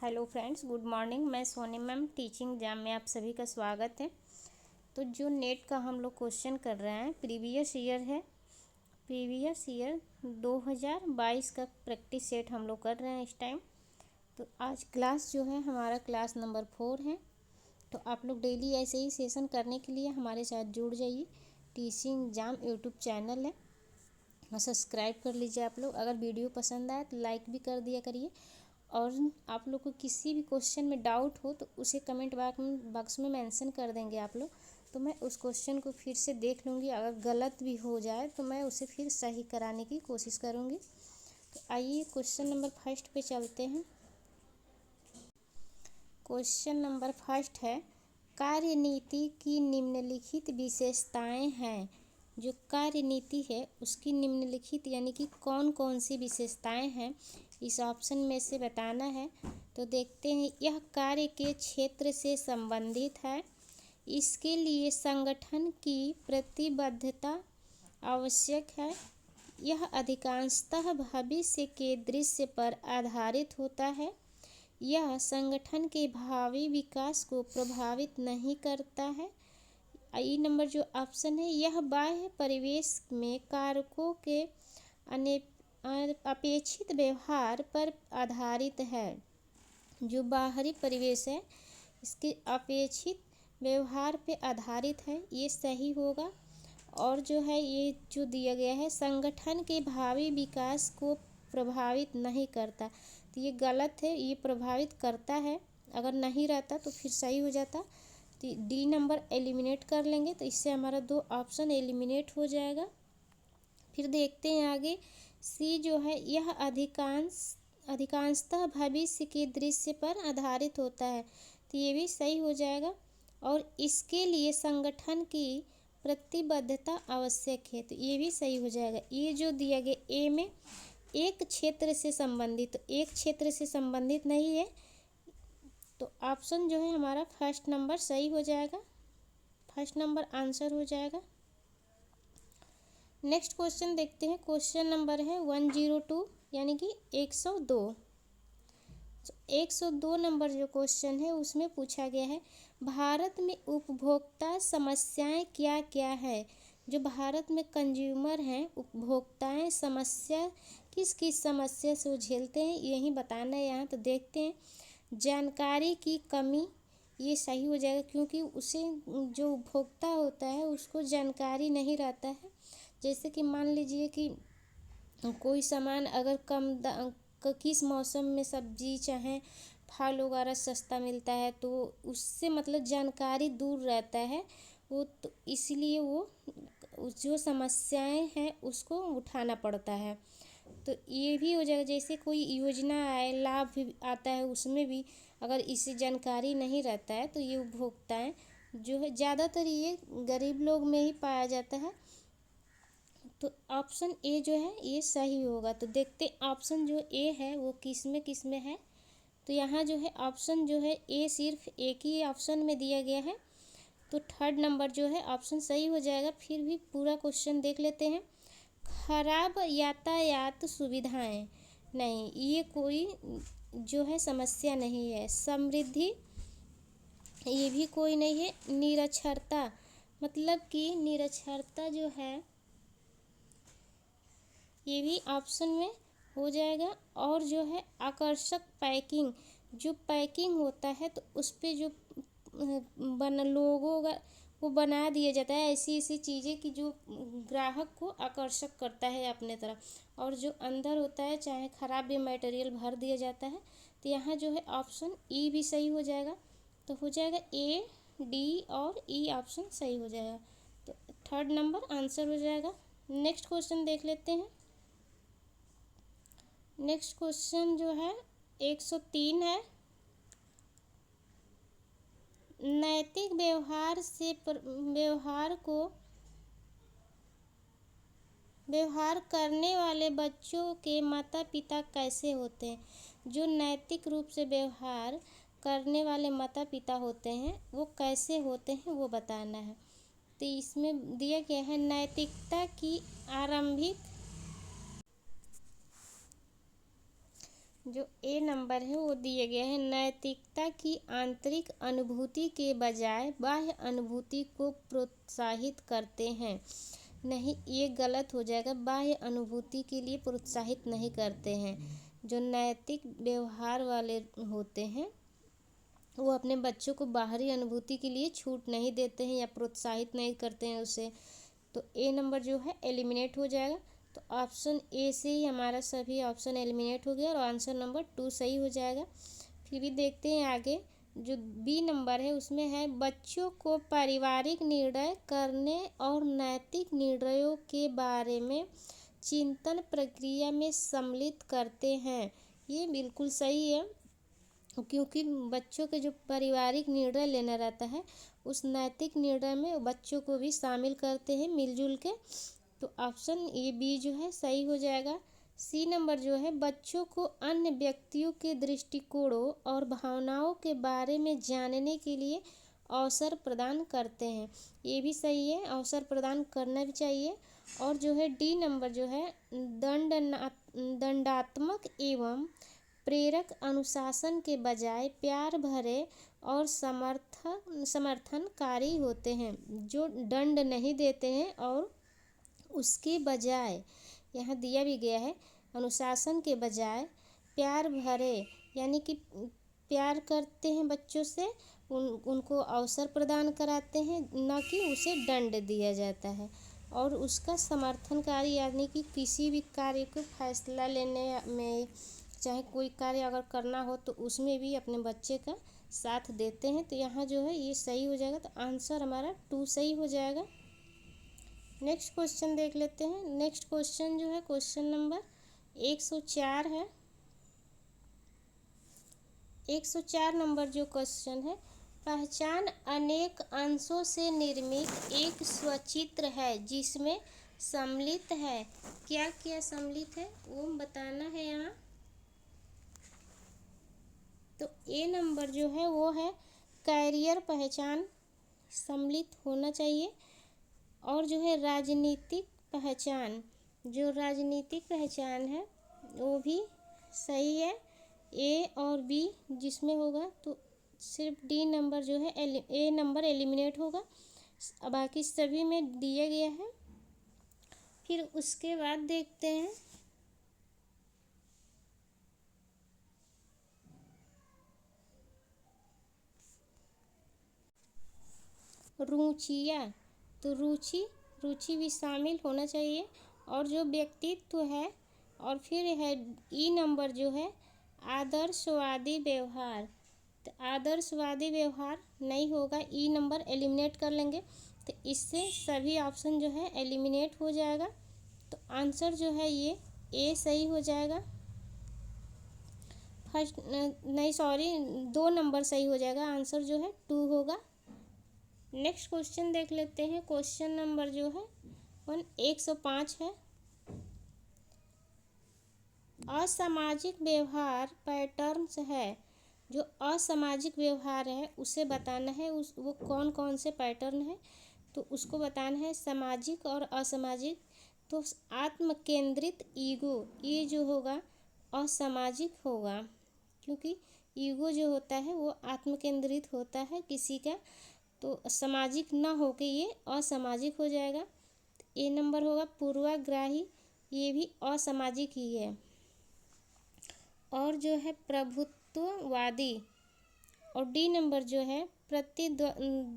Hello friends, good morning. मैं Soni ma'am teaching exam में आप सभी का स्वागत है। तो जो नेट का हम लोग क्वेश्चन कर रहे हैं, प्रीवियस ईयर 2022 का प्रैक्टिस सेट हम लोग कर रहे हैं इस टाइम। तो आज क्लास जो है हमारा क्लास नंबर 4 है। तो आप लोग डेली ऐसे ही सेशन करने के लिए हमारे साथ जुड़ जाइए। टीचिंग एग्जाम यूट्यूब चैनल है, सब्सक्राइब कर लीजिए आप लोग। अगर वीडियो पसंद आए तो लाइक भी कर दिया करिए। और आप लोग को किसी भी क्वेश्चन में डाउट हो तो उसे कमेंट बॉक्स में मेंशन कर देंगे आप लोग, तो मैं उस क्वेश्चन को फिर से देख लूँगी। अगर गलत भी हो जाए तो मैं उसे फिर सही कराने की कोशिश करूँगी। तो आइए क्वेश्चन नंबर फर्स्ट पे चलते हैं। क्वेश्चन नंबर फर्स्ट है, कार्यनीति की निम्नलिखित विशेषताएं हैं। जो कार्यनीति है उसकी निम्नलिखित यानी कि कौन कौन सी विशेषताएं हैं, इस ऑप्शन में से बताना है। तो देखते हैं। यह कार्य के क्षेत्र से संबंधित है। इसके लिए संगठन की प्रतिबद्धता आवश्यक है। यह अधिकांशतः भविष्य के दृश्य पर आधारित होता है। यह संगठन के भावी विकास को प्रभावित नहीं करता है। ई नंबर जो ऑप्शन है, यह बाह्य परिवेश में कारकों के अपेक्षित व्यवहार पर आधारित है। जो बाहरी परिवेश है इसके अपेक्षित व्यवहार पे आधारित है, ये सही होगा। और जो है ये जो दिया गया है, संगठन के भावी विकास को प्रभावित नहीं करता, तो ये गलत है। ये प्रभावित करता है, अगर नहीं रहता तो फिर सही हो जाता। तो डी नंबर एलिमिनेट कर लेंगे, तो इससे हमारा 2 ऑप्शन एलिमिनेट हो जाएगा। फिर देखते हैं आगे। सी जो है, यह अधिकांशतः भविष्य के दृश्य पर आधारित होता है, तो ये भी सही हो जाएगा। और इसके लिए संगठन की प्रतिबद्धता आवश्यक है, तो ये भी सही हो जाएगा। ये जो दिया गया ए में एक क्षेत्र से संबंधित, तो एक क्षेत्र से संबंधित नहीं है, तो ऑप्शन जो है हमारा फर्स्ट नंबर सही हो जाएगा। फर्स्ट नंबर आंसर हो जाएगा। नेक्स्ट क्वेश्चन देखते हैं। क्वेश्चन नंबर है 102 यानी कि 102। 102 नंबर जो क्वेश्चन है उसमें पूछा गया है, भारत में उपभोक्ता समस्याएं क्या क्या है। जो भारत में कंज्यूमर हैं, उपभोक्ताएं समस्या किस किस समस्या से वो झेलते हैं, यही बताना है यहाँ। तो देखते हैं। जानकारी की कमी, ये सही हो जाएगा, क्योंकि उसे जो उपभोक्ता होता है उसको जानकारी नहीं रहता है। जैसे कि मान लीजिए कि कोई सामान अगर किस मौसम में सब्जी चाहे फल वगैरह सस्ता मिलता है, तो उससे मतलब जानकारी दूर रहता है वो, तो इसलिए वो जो समस्याएं हैं उसको उठाना पड़ता है। तो ये भी हो जाएगा। जैसे कोई योजना आए, लाभ भी आता है, उसमें भी अगर इसे जानकारी नहीं रहता है तो ये उपभोक्ताएं जो है, ज़्यादातर ये गरीब लोग में ही पाया जाता है। तो ऑप्शन ए जो है ये सही होगा। तो देखते ऑप्शन जो ए है वो किस में है। तो यहाँ जो है ऑप्शन जो है ए सिर्फ एक ही ऑप्शन में दिया गया है, तो थर्ड नंबर जो है ऑप्शन सही हो जाएगा। फिर भी पूरा क्वेश्चन देख लेते हैं। खराब यातायात सुविधाएं, नहीं, ये कोई जो है समस्या नहीं है। समृद्धि, ये भी कोई नहीं है। निरक्षरता, मतलब कि निरक्षरता जो है ये भी ऑप्शन में हो जाएगा। और जो है आकर्षक पैकिंग, जो पैकिंग होता है तो उस पर जो लोगों का वो बना दिया जाता है ऐसी ऐसी चीज़ें कि जो ग्राहक को आकर्षक करता है अपने तरफ। और जो अंदर होता है चाहे ख़राब भी मटेरियल भर दिया जाता है। तो यहाँ जो है ऑप्शन ई भी सही हो जाएगा। तो हो जाएगा ए, डी और ई ऑप्शन सही हो जाएगा। तो थर्ड नंबर आंसर हो जाएगा। नेक्स्ट क्वेश्चन देख लेते हैं। नेक्स्ट क्वेश्चन जो है 103 है। नैतिक व्यवहार करने वाले बच्चों के माता पिता कैसे होते हैं। जो नैतिक रूप से व्यवहार करने वाले माता पिता होते हैं वो कैसे होते हैं वो बताना है। तो इसमें दिया गया है, नैतिकता की आरंभिक जो ए नंबर है वो दिया गया है, नैतिकता की आंतरिक अनुभूति के बजाय बाह्य अनुभूति को प्रोत्साहित करते हैं। नहीं, ये गलत हो जाएगा, बाह्य अनुभूति के लिए प्रोत्साहित नहीं करते हैं। जो नैतिक व्यवहार वाले होते हैं वो अपने बच्चों को बाहरी अनुभूति के लिए छूट नहीं देते हैं या प्रोत्साहित नहीं करते हैं उसे। तो ए नंबर जो है एलिमिनेट हो जाएगा। तो ऑप्शन ए से ही हमारा सभी ऑप्शन एलिमिनेट हो गया और आंसर नंबर 2 सही हो जाएगा। फिर भी देखते हैं आगे, जो बी नंबर है उसमें है, बच्चों को पारिवारिक निर्णय करने और नैतिक निर्णयों के बारे में चिंतन प्रक्रिया में सम्मिलित करते हैं। ये बिल्कुल सही है, क्योंकि बच्चों के जो पारिवारिक निर्णय लेना रहता है उस नैतिक निर्णय में बच्चों को भी शामिल करते हैं मिलजुल के। तो ऑप्शन ए बी जो है सही हो जाएगा। सी नंबर जो है, बच्चों को अन्य व्यक्तियों के दृष्टिकोणों और भावनाओं के बारे में जानने के लिए अवसर प्रदान करते हैं। ये भी सही है, अवसर प्रदान करना भी चाहिए। और जो है डी नंबर जो है, दंडात्मक एवं प्रेरक अनुशासन के बजाय प्यार भरे और समर्थनकारी होते हैं। जो दंड नहीं देते हैं और उसके बजाय, यहाँ दिया भी गया है, अनुशासन के बजाय प्यार भरे, यानी कि प्यार करते हैं बच्चों से, उनको अवसर प्रदान कराते हैं, न कि उसे दंड दिया जाता है। और उसका समर्थनकारी, यानी कि किसी भी कार्य को फैसला लेने में, चाहे कोई कार्य अगर करना हो तो उसमें भी अपने बच्चे का साथ देते हैं। तो यहाँ जो है ये सही हो जाएगा। तो आंसर हमारा 2 सही हो जाएगा। नेक्स्ट क्वेश्चन देख लेते हैं। नेक्स्ट क्वेश्चन जो है क्वेश्चन नंबर 104 है। 104 नंबर जो क्वेश्चन है, पहचान अनेक अंशों से निर्मित एक स्वचित्र है जिसमें सम्मिलित है। क्या क्या सम्मिलित है वो बताना है यहाँ। तो ए नंबर जो है वो है कैरियर पहचान सम्मिलित होना चाहिए। और जो है राजनीतिक पहचान, जो राजनीतिक पहचान है वो भी सही है, ए और बी जिसमें होगा। तो सिर्फ डी नंबर जो है ए नंबर एलिमिनेट होगा, बाकी सभी में दिया गया है। फिर उसके बाद देखते हैं रुचियाँ। तो रुचि भी शामिल होना चाहिए। और जो व्यक्तित्व है, और फिर है ई नंबर जो है आदर्शवादी व्यवहार। तो आदर्शवादी व्यवहार नहीं होगा, ई नंबर एलिमिनेट कर लेंगे। तो इससे सभी ऑप्शन जो है एलिमिनेट हो जाएगा। तो आंसर जो है ये ए सही हो जाएगा। फर्स्ट नहीं, सॉरी, 2 नंबर सही हो जाएगा, आंसर जो है 2 होगा। नेक्स्ट क्वेश्चन देख लेते हैं। क्वेश्चन नंबर जो है 105 है। असामाजिक व्यवहार पैटर्न्स है। जो असामाजिक व्यवहार है उसे बताना है, वो कौन कौन से पैटर्न है तो उसको बताना है, सामाजिक और असामाजिक। तो आत्म केंद्रित ईगो, ये जो होगा असामाजिक होगा, क्योंकि ईगो जो होता है वो आत्म केंद्रित होता है किसी का, तो सामाजिक ना होके ये असामाजिक हो जाएगा। ए नंबर होगा पूर्वाग्राही, ये भी असामाजिक ही है। और जो है प्रभुत्ववादी। और डी नंबर जो है प्रतिद्वंद्विता।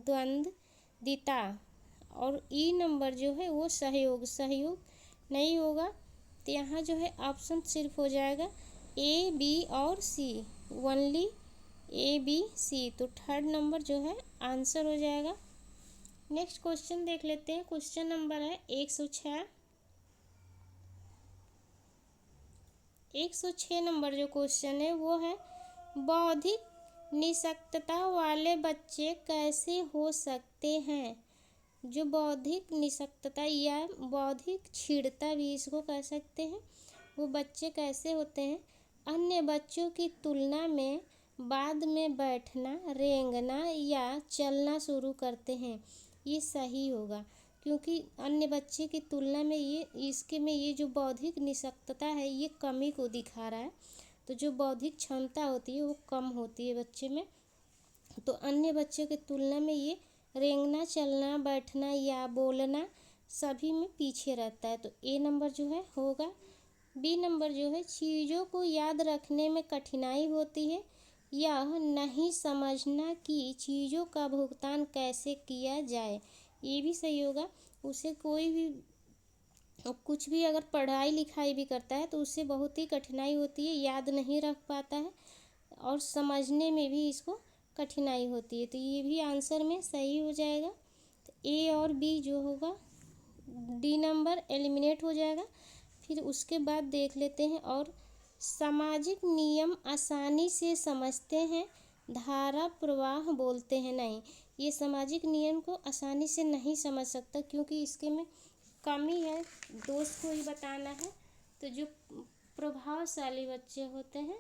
और ई नंबर जो है वो सहयोग नहीं होगा। तो यहाँ जो है ऑप्शन सिर्फ हो जाएगा ए बी और सी, ओनली ए बी सी। तो थर्ड नंबर जो है आंसर हो जाएगा। नेक्स्ट क्वेश्चन देख लेते हैं। क्वेश्चन नंबर है 106। 106 नंबर जो क्वेश्चन है वो है, बौद्धिक निःशक्तता वाले बच्चे कैसे हो सकते हैं। जो बौद्धिक निःशक्तता या बौद्धिक क्षीणता भी इसको कह सकते हैं, वो बच्चे कैसे होते हैं। अन्य बच्चों की तुलना में बाद में बैठना, रेंगना या चलना शुरू करते हैं। ये सही होगा, क्योंकि अन्य बच्चे की तुलना में ये जो बौद्धिक निःशक्तता है ये कमी को दिखा रहा है। तो जो बौद्धिक क्षमता होती है वो कम होती है बच्चे में। तो अन्य बच्चों की तुलना में ये रेंगना, चलना, बैठना या बोलना सभी में पीछे रहता है। तो ए नंबर जो है होगा। बी नंबर जो है, चीज़ों को याद रखने में कठिनाई होती है, यह नहीं समझना कि चीज़ों का भुगतान कैसे किया जाए, ये भी सही होगा। उसे कोई भी कुछ भी अगर पढ़ाई लिखाई भी करता है तो उससे बहुत ही कठिनाई होती है, याद नहीं रख पाता है और समझने में भी इसको कठिनाई होती है। तो ये भी आंसर में सही हो जाएगा। तो ए और बी जो होगा, डी नंबर एलिमिनेट हो जाएगा। फिर उसके बाद देख लेते हैं, और सामाजिक नियम आसानी से समझते हैं, धारा प्रवाह बोलते हैं नहीं। ये सामाजिक नियम को आसानी से नहीं समझ सकता क्योंकि इसके में कमी है, दोस्त को ही बताना है। तो जो प्रभावशाली बच्चे होते हैं,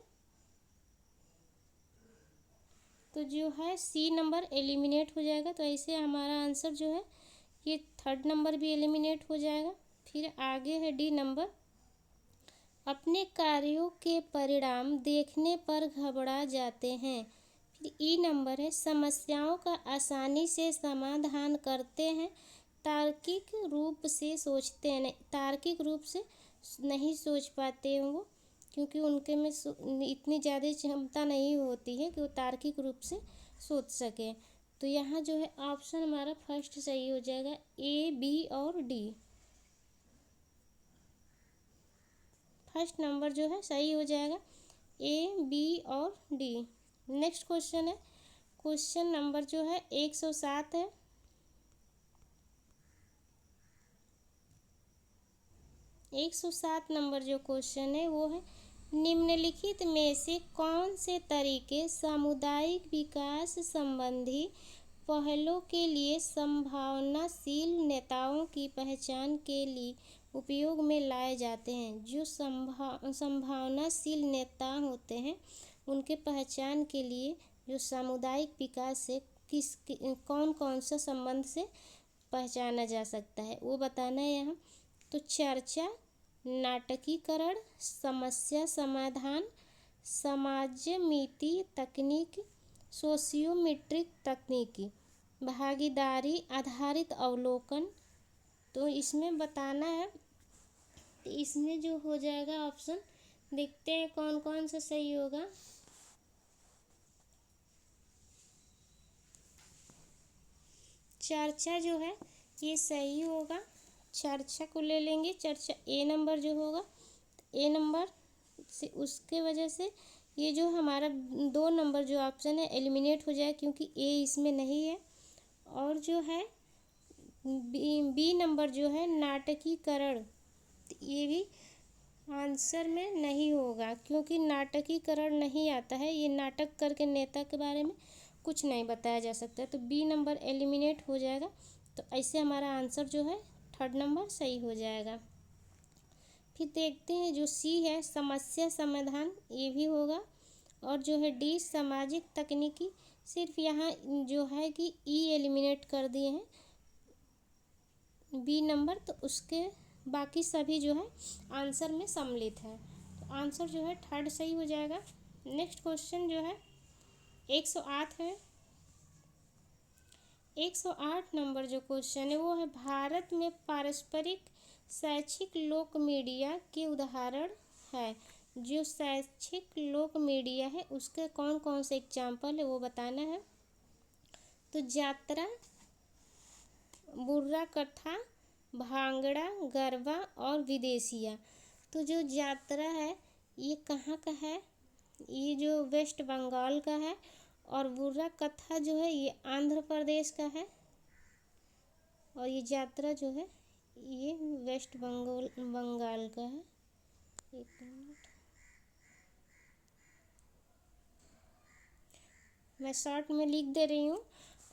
तो जो है सी नंबर एलिमिनेट हो जाएगा। तो ऐसे हमारा आंसर जो है ये थर्ड नंबर भी एलिमिनेट हो जाएगा। फिर आगे है डी नंबर, अपने कार्यों के परिणाम देखने पर घबरा जाते हैं। फिर ई नंबर है, समस्याओं का आसानी से समाधान करते हैं, तार्किक रूप से सोचते हैं नहीं, तार्किक रूप से नहीं सोच पाते हैं वो, क्योंकि उनके में इतनी ज़्यादा क्षमता नहीं होती है कि वो तार्किक रूप से सोच सकें। तो यहाँ जो है ऑप्शन हमारा फर्स्ट सही हो जाएगा, ए, बी और डी। फर्स्ट नंबर जो है सही हो जाएगा, ए, बी और डी। नेक्स्ट क्वेश्चन है, क्वेश्चन नंबर जो है 107 है। 107 नंबर जो क्वेश्चन है वो है, निम्नलिखित में से कौन से तरीके सामुदायिक विकास संबंधी पहलों के लिए संभावनाशील नेताओं की पहचान के लिए उपयोग में लाए जाते हैं। जो संभावनाशील नेता होते हैं उनके पहचान के लिए जो सामुदायिक विकास से कौन कौन सा संबंध से पहचाना जा सकता है वो बताना है यहाँ। तो चर्चा, नाटकीकरण, समस्या समाधान, समाजमिति तकनीक, सोशियोमेट्रिक तकनीकी, भागीदारी आधारित अवलोकन। तो इसमें बताना है, तो इसमें जो हो जाएगा ऑप्शन, देखते हैं कौन कौन सा सही होगा। चर्चा जो है ये सही होगा, चर्चा को ले लेंगे। चर्चा ए नंबर जो होगा, ए नंबर से उसके वजह से ये जो हमारा 2 नंबर जो ऑप्शन है एलिमिनेट हो जाए क्योंकि ए इसमें नहीं है। और जो है बी नंबर जो है नाटकीकरण, ये भी आंसर में नहीं होगा क्योंकि नाटकीकरण नहीं आता है, ये नाटक करके नेता के बारे में कुछ नहीं बताया जा सकता। तो बी नंबर एलिमिनेट हो जाएगा। तो ऐसे हमारा आंसर जो है थर्ड नंबर सही हो जाएगा। फिर देखते हैं जो सी है समस्या समाधान, ये भी होगा। और जो है डी सामाजिक तकनीकी, सिर्फ यहाँ जो है कि ई एलिमिनेट कर दिए हैं बी नंबर, तो उसके बाकी सभी जो है आंसर में सम्मिलित है। तो आंसर जो है थर्ड सही हो जाएगा। नेक्स्ट क्वेश्चन जो है 108 है। 108 नंबर जो क्वेश्चन है वो है, भारत में पारस्परिक शैक्षिक लोक मीडिया के उदाहरण है। जो शैक्षिक लोक मीडिया है उसके कौन कौन से एग्जाम्पल है वो बताना है। तो यात्रा, बुर्रा कथा, भांगड़ा, गरबा और विदेशिया। तो जो यात्रा है ये कहाँ का है, ये जो वेस्ट बंगाल का है। और बुर्रा कथा जो है ये आंध्र प्रदेश का है। और ये यात्रा जो है ये वेस्ट बंगाल का है। एक मिनट, मैं शॉर्ट में लिख दे रही हूँ।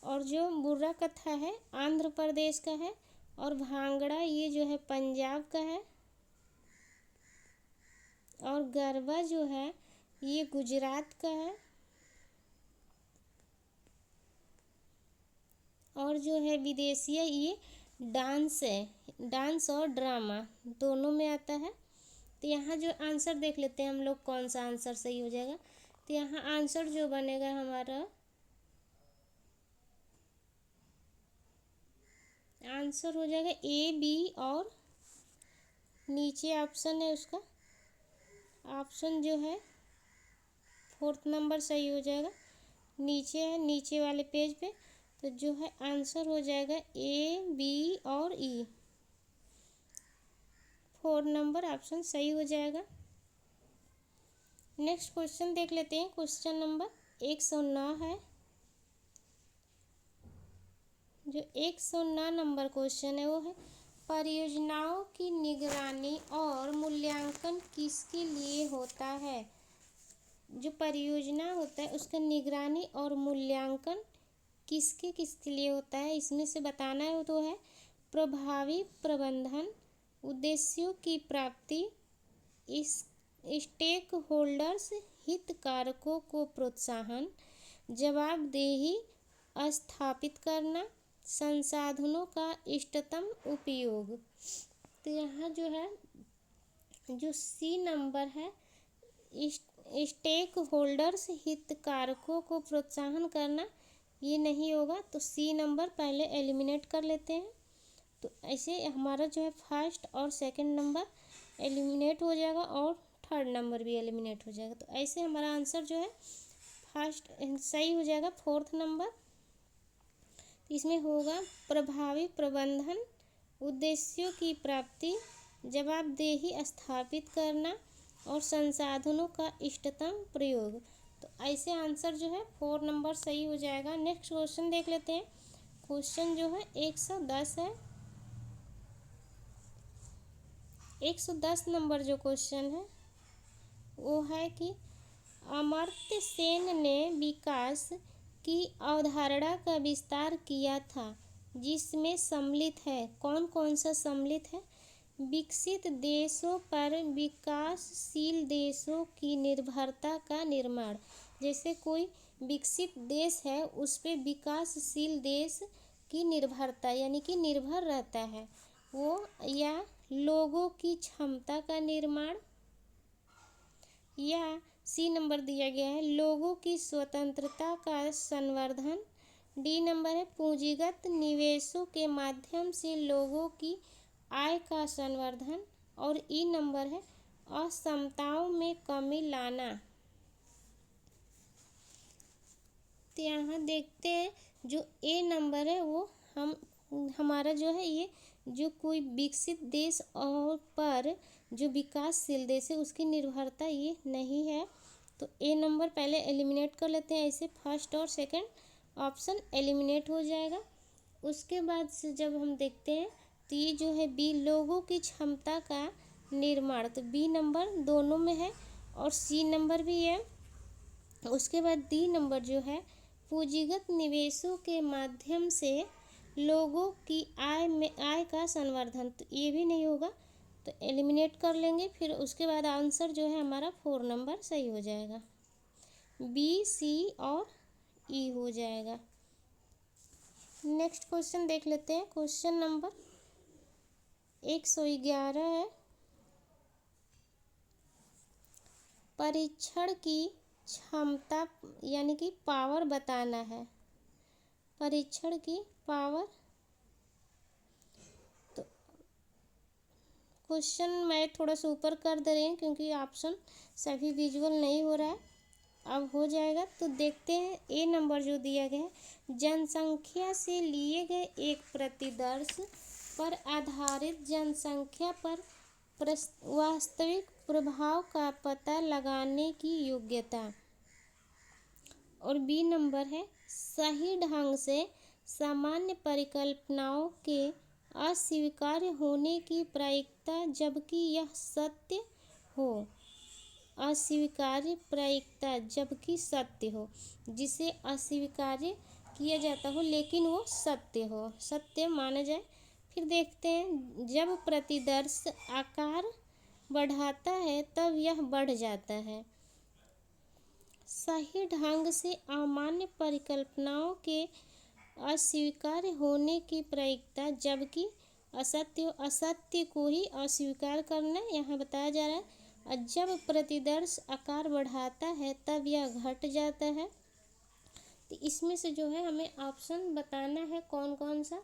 और जो बुर्रा कथा है आंध्र प्रदेश का है। और भांगड़ा ये जो है पंजाब का है। और गरबा जो है ये गुजरात का है। और जो है विदेशिया ये डांस है, डांस और ड्रामा दोनों में आता है। तो यहाँ जो आंसर देख लेते हैं हम लोग कौन सा आंसर सही हो जाएगा। तो यहाँ आंसर जो बनेगा हमारा, आंसर हो जाएगा ए, बी और नीचे ऑप्शन है उसका, ऑप्शन जो है 4 नंबर सही हो जाएगा। नीचे है, नीचे वाले पेज पे, तो जो है आंसर हो जाएगा ए, बी और ई। 4 नंबर ऑप्शन सही हो जाएगा। नेक्स्ट क्वेश्चन देख लेते हैं। क्वेश्चन नंबर 109 है। जो 109 नंबर क्वेश्चन है वो है, परियोजनाओं की निगरानी और मूल्यांकन किसके लिए होता है। जो परियोजना होता है उसका निगरानी और मूल्यांकन किसके किसके लिए होता है, इसमें से बताना है। तो है प्रभावी प्रबंधन, उद्देश्यों की प्राप्ति, स्टेक होल्डर्स हितधारकों को प्रोत्साहन, जवाबदेही स्थापित करना, संसाधनों का इष्टतम उपयोग। तो यहाँ जो है जो सी नंबर है, स्टेक होल्डर्स हितधारकों को प्रोत्साहन करना, ये नहीं होगा। तो सी नंबर पहले एलिमिनेट कर लेते हैं। तो ऐसे हमारा जो है फर्स्ट और सेकंड नंबर एलिमिनेट हो जाएगा और थर्ड नंबर भी एलिमिनेट हो जाएगा। तो ऐसे हमारा आंसर जो है फर्स्ट सही हो जाएगा। 4th नंबर इसमें होगा प्रभावी प्रबंधन, उद्देश्यों की प्राप्ति, जवाबदेही स्थापित करना और संसाधनों का इष्टतम प्रयोग। तो ऐसे आंसर जो है 4 नंबर सही हो जाएगा। नेक्स्ट क्वेश्चन देख लेते हैं। क्वेश्चन जो है 110 है। 110 नंबर जो क्वेश्चन है वो है कि अमर्त्य सेन ने विकास की अवधारणा का विस्तार किया था, जिसमें सम्मिलित है, कौन कौन सा सम्मिलित है। विकसित देशों पर विकासशील देशों की निर्भरता का निर्माण। जैसे कोई विकसित देश है उस पे विकासशील देश की निर्भरता यानी कि निर्भर रहता है वो, या लोगों की क्षमता का निर्माण, या सी नंबर दिया गया है लोगों की स्वतंत्रता का संवर्धन। डी नंबर है पूंजीगत निवेशों के माध्यम से लोगों की आय का संवर्धन। और ई नंबर है असमताओं में कमी लाना। तो यहाँ देखते हैं जो ए नंबर है वो हमारा जो है ये जो कोई विकसित देश और पर जो विकासशील देश है उसकी निर्भरता ये नहीं है। तो ए नंबर पहले एलिमिनेट कर लेते हैं। ऐसे फर्स्ट और सेकंड ऑप्शन एलिमिनेट हो जाएगा। उसके बाद से जब हम देखते हैं तो ये जो है बी लोगों की क्षमता का निर्माण, तो बी नंबर दोनों में है और सी नंबर भी है। उसके बाद डी नंबर जो है पूंजीगत निवेशों के माध्यम से लोगों की आय का संवर्धन, तो ये भी नहीं होगा, तो एलिमिनेट कर लेंगे। फिर उसके बाद आंसर जो है हमारा 4 नंबर सही हो जाएगा, बी, सी और ई हो जाएगा। नेक्स्ट क्वेश्चन देख लेते हैं। क्वेश्चन नंबर 111 है। परीक्षण की क्षमता यानी कि पावर बताना है। परीक्षण की पावर, तो क्वेश्चन मैं थोड़ा सा ऊपर कर दे रही हूँ क्योंकि ऑप्शन सभी विजुअल नहीं हो रहा है, अब हो जाएगा। तो देखते हैं ए नंबर जो दिया गया है, जनसंख्या से लिए गए एक प्रतिदर्श पर आधारित जनसंख्या पर वास्तविक प्रभाव का पता लगाने की योग्यता। और बी नंबर है सही ढंग से सामान्य परिकल्पनाओं के अस्वीकार्य होने की प्रायिकता जबकि यह सत्य हो। अस्वीकार्य प्रायिकता जबकि सत्य हो, जिसे अस्वीकार्य किया जाता हो लेकिन वो सत्य हो, सत्य माना जाए। फिर देखते हैं जब प्रतिदर्श आकार बढ़ाता है तब यह बढ़ जाता है। सही ढंग से अमान्य परिकल्पनाओं के अस्वीकार्य होने की प्रायिकता जबकि असत्य को ही अस्वीकार करना यहाँ बताया जा रहा है। और जब प्रतिदर्श आकार बढ़ाता है तब यह घट जाता है। तो इसमें से जो है हमें ऑप्शन बताना है कौन कौन सा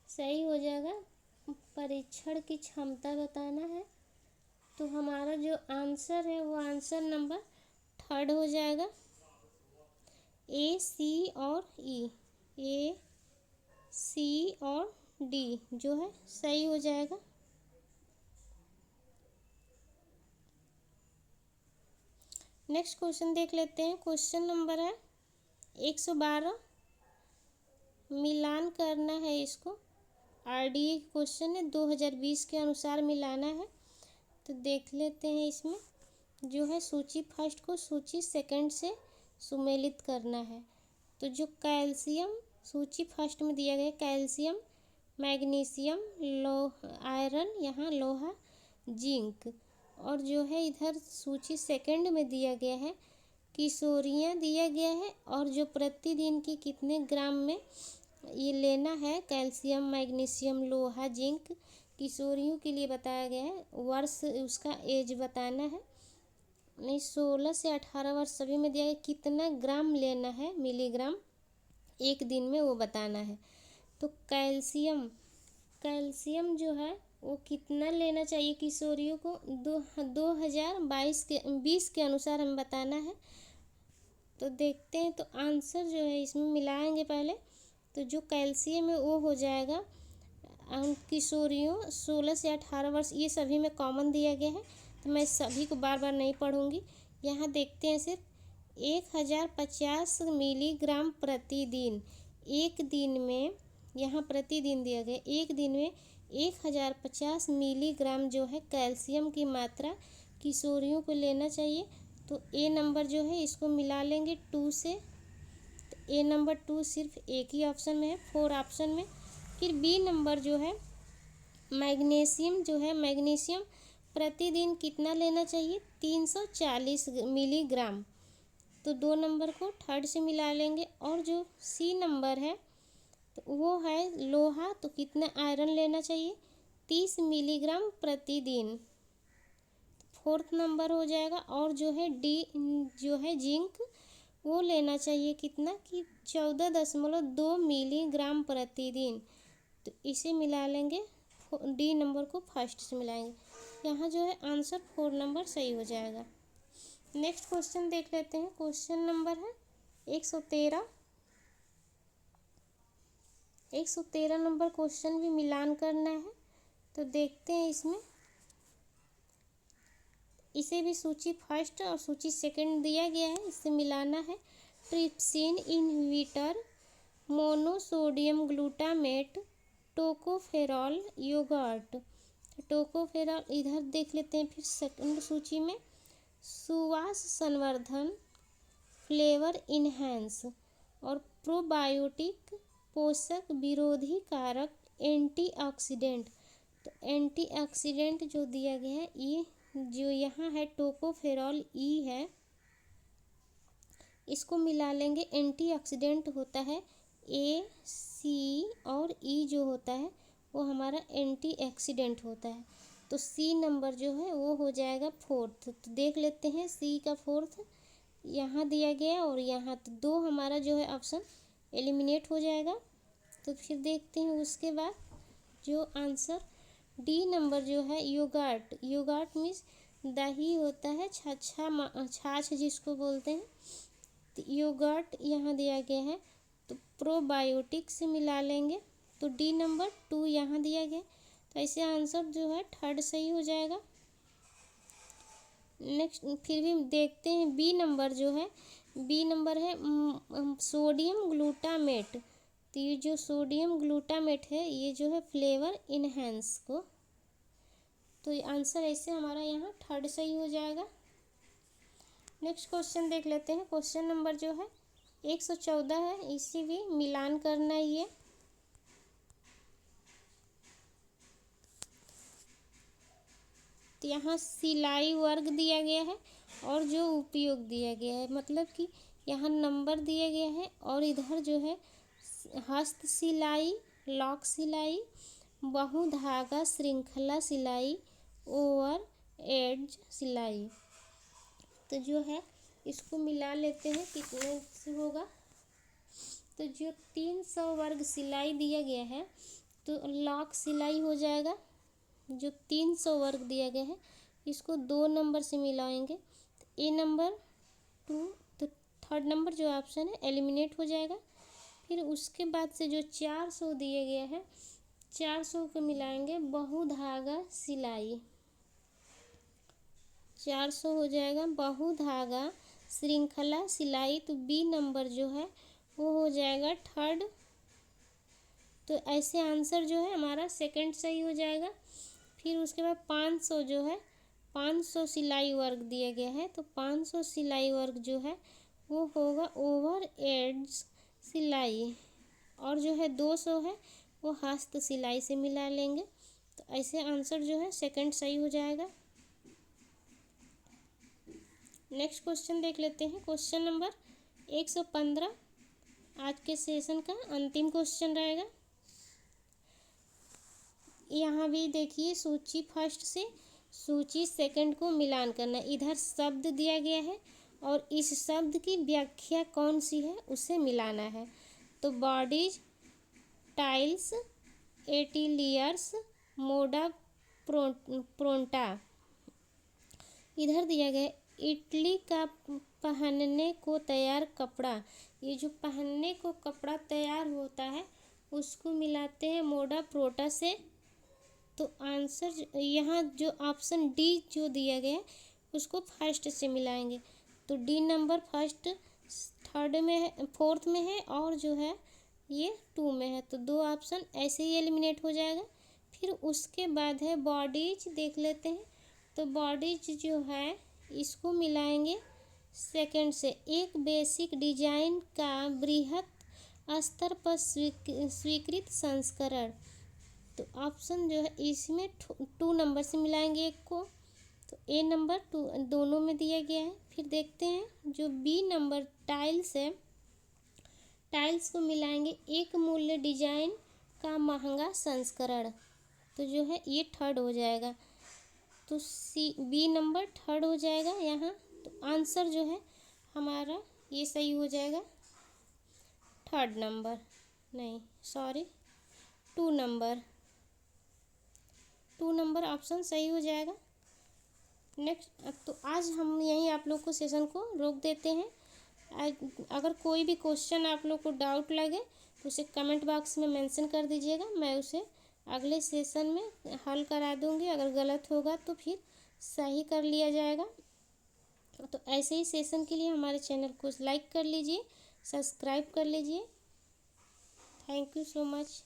सही हो जाएगा। परीक्षण की क्षमता बताना है, तो हमारा जो आंसर है वो आंसर नंबर 3 हो जाएगा। ए, सी और ई, ए, सी और डी जो है सही हो जाएगा। नेक्स्ट क्वेश्चन देख लेते हैं। क्वेश्चन नंबर है 112, मिलान करना है इसको। आरडीए क्वेश्चन है, 2020 के अनुसार मिलाना है। तो देख लेते हैं इसमें जो है सूची फर्स्ट को सूची सेकंड से सुमेलित करना है। तो जो कैल्शियम सूची फर्स्ट में दिया गया, कैल्शियम, मैग्नीशियम, आयरन, यहाँ लोहा, जिंक। और जो है इधर सूची सेकंड में दिया गया है किशोरियाँ दिया गया है, और जो प्रतिदिन की कितने ग्राम में ये लेना है कैल्शियम, मैग्नीशियम, लोहा, जिंक। किशोरियों के लिए बताया गया है, वर्ष उसका एज बताना है, नहीं 16 से 18 वर्ष सभी में दिया गया। कितना ग्राम लेना है मिलीग्राम एक दिन में वो बताना है। तो कैल्शियम जो है वो कितना लेना चाहिए किशोरियों को, 2020 के अनुसार हमें बताना है। तो देखते हैं, तो आंसर जो है इसमें मिलाएंगे पहले। तो जो कैल्शियम है वो हो जाएगा किशोरियों 16 से 18 वर्ष, ये सभी में कॉमन दिया गया है, तो मैं सभी को बार बार नहीं पढ़ूंगी। यहाँ देखते हैं सिर्फ 1050 मिलीग्राम प्रतिदिन, एक दिन में, यहाँ प्रतिदिन दिया गया, एक दिन में 1050 मिलीग्राम जो है कैल्शियम की मात्रा किशोरियों को लेना चाहिए। तो ए नंबर जो है इसको मिला लेंगे 2 से। तो ए नंबर 2 सिर्फ एक ही ऑप्शन में है, 4 ऑप्शन में। फिर बी नंबर जो है मैग्नीशियम प्रतिदिन कितना लेना चाहिए, 340 मिलीग्राम। तो 2 नंबर को थर्ड से मिला लेंगे। और जो सी नंबर है तो वो है लोहा, तो कितना आयरन लेना चाहिए, 30 मिलीग्राम प्रतिदिन, फोर्थ नंबर हो जाएगा। और जो है डी जो है जिंक, वो लेना चाहिए कितना कि 14.2 मिलीग्राम प्रतिदिन। तो इसे मिला लेंगे, डी नंबर को फर्स्ट से मिलाएंगे। यहाँ जो है आंसर 4 नंबर सही हो जाएगा। नेक्स्ट क्वेश्चन देख लेते हैं। क्वेश्चन नंबर है 113 नंबर क्वेश्चन भी मिलान करना है। तो देखते हैं इसमें, इसे भी सूची फर्स्ट और सूची सेकंड दिया गया है, इससे मिलाना है। Trypsin inhibitor, monosodium glutamate, tocopherol, yoghurt. Tocopherol इधर देख लेते हैं। फिर सेकंड सूची में सुवास संवर्धन, फ्लेवर इन्हेंस और प्रोबायोटिक, पोषक विरोधी कारक, एंटीऑक्सीडेंट। तो एंटीऑक्सीडेंट जो दिया गया है, ये जो यहाँ है टोकोफेरॉल ई है, इसको मिला लेंगे। एंटीऑक्सीडेंट होता है ए, सी और ई जो होता है वो हमारा एंटीऑक्सीडेंट होता है। तो सी नंबर जो है वो हो जाएगा फोर्थ। तो देख लेते हैं सी का फोर्थ यहाँ दिया गया और यहाँ, तो 2 हमारा जो है ऑप्शन एलिमिनेट हो जाएगा। तो फिर देखते हैं उसके बाद जो आंसर डी नंबर जो है योगार्ट मीन्स दही होता है, छाछ जिसको बोलते हैं। तो योगर्ट यहाँ दिया गया है, तो प्रोबायोटिक से मिला लेंगे। तो डी नंबर 2 यहाँ दिया गया, तो ऐसे आंसर जो है थर्ड सही हो जाएगा। नेक्स्ट फिर भी देखते हैं बी नंबर जो है, बी नंबर है सोडियम ग्लूटामेट। तो ये जो सोडियम ग्लूटामेट है ये जो है फ्लेवर इन्हेंस को, तो आंसर ऐसे हमारा यहाँ थर्ड सही हो जाएगा। नेक्स्ट क्वेश्चन देख लेते हैं। क्वेश्चन नंबर जो है 114 है, इसी भी मिलान करना है ये। तो यहाँ सिलाई वर्ग दिया गया है और जो उपयोग दिया गया है, मतलब कि यहाँ नंबर दिया गया है और इधर जो है हस्त सिलाई, लॉक सिलाई, बहुधागा श्रृंखला सिलाई, ओवर एड्ज सिलाई। तो जो है इसको मिला लेते हैं, कितने से होगा। तो जो 300 वर्ग सिलाई दिया गया है तो लाख सिलाई हो जाएगा। जो 300 वर्ग दिया गया है इसको 2 नंबर से मिलाएंगे तो ए नंबर 2, तो थर्ड नंबर जो ऑप्शन है एलिमिनेट हो जाएगा। फिर उसके बाद से जो 400 दिया गया है 400 को मिलाएंगे बहुधागा सिलाई। 400 हो जाएगा बहुधागा श्रृंखला सिलाई। तो बी नंबर जो है वो हो जाएगा थर्ड। तो ऐसे आंसर जो है हमारा सेकंड सही हो जाएगा। फिर उसके बाद 500 जो है 500 सिलाई वर्ग दिया गया है तो 500 सिलाई वर्ग जो है वो होगा ओवर एड्स सिलाई। और जो है 200 है वो हस्त सिलाई से मिला लेंगे। तो ऐसे आंसर जो है सेकंड सही हो जाएगा। नेक्स्ट क्वेश्चन देख लेते हैं। क्वेश्चन नंबर 115 आज के सेशन का अंतिम क्वेश्चन रहेगा। यहाँ भी देखिए सूची फर्स्ट से सूची सेकंड को मिलान करना। इधर शब्द दिया गया है और इस शब्द की व्याख्या कौन सी है उसे मिलाना है। तो बॉडीज, टाइल्स, एटिलियर्स, मोडा प्रोंटा। इधर दिया गया इटली का पहनने को तैयार कपड़ा। ये जो पहनने को कपड़ा तैयार होता है उसको मिलाते हैं मोडा प्रोटा से। तो आंसर यहाँ जो ऑप्शन डी जो दिया गया है उसको फर्स्ट से मिलाएंगे। तो डी नंबर फर्स्ट थर्ड में है, फोर्थ में है और जो है ये 2 में है। तो 2 ऑप्शन ऐसे ही एलिमिनेट हो जाएगा। फिर उसके बाद है बॉडीज देख लेते हैं। तो बॉडीज जो है इसको मिलाएंगे सेकंड से। एक बेसिक डिजाइन का बृहत स्तर पर स्वीकृत संस्करण। तो ऑप्शन जो है इसमें 2 नंबर से मिलाएंगे एक को। तो ए नंबर 2 दोनों में दिया गया है। फिर देखते हैं जो बी नंबर टाइल्स है, टाइल्स को मिलाएंगे एक मूल्य डिजाइन का महंगा संस्करण। तो जो है ये थर्ड हो जाएगा। तो सी बी नंबर थर्ड हो जाएगा यहाँ। तो आंसर जो है हमारा ये सही हो जाएगा थर्ड नंबर, नहीं सॉरी 2 नंबर। 2 नंबर ऑप्शन सही हो जाएगा। नेक्स्ट तो आज हम यहीं आप लोग को सेशन को रोक देते हैं। अगर कोई भी क्वेश्चन आप लोग को डाउट लगे तो उसे कमेंट बॉक्स में मेंशन कर दीजिएगा। मैं उसे अगले सेशन में हल करा दूंगी। अगर गलत होगा तो फिर सही कर लिया जाएगा। तो ऐसे ही सेशन के लिए हमारे चैनल को लाइक कर लीजिए, सब्सक्राइब कर लीजिए। Thank you so much.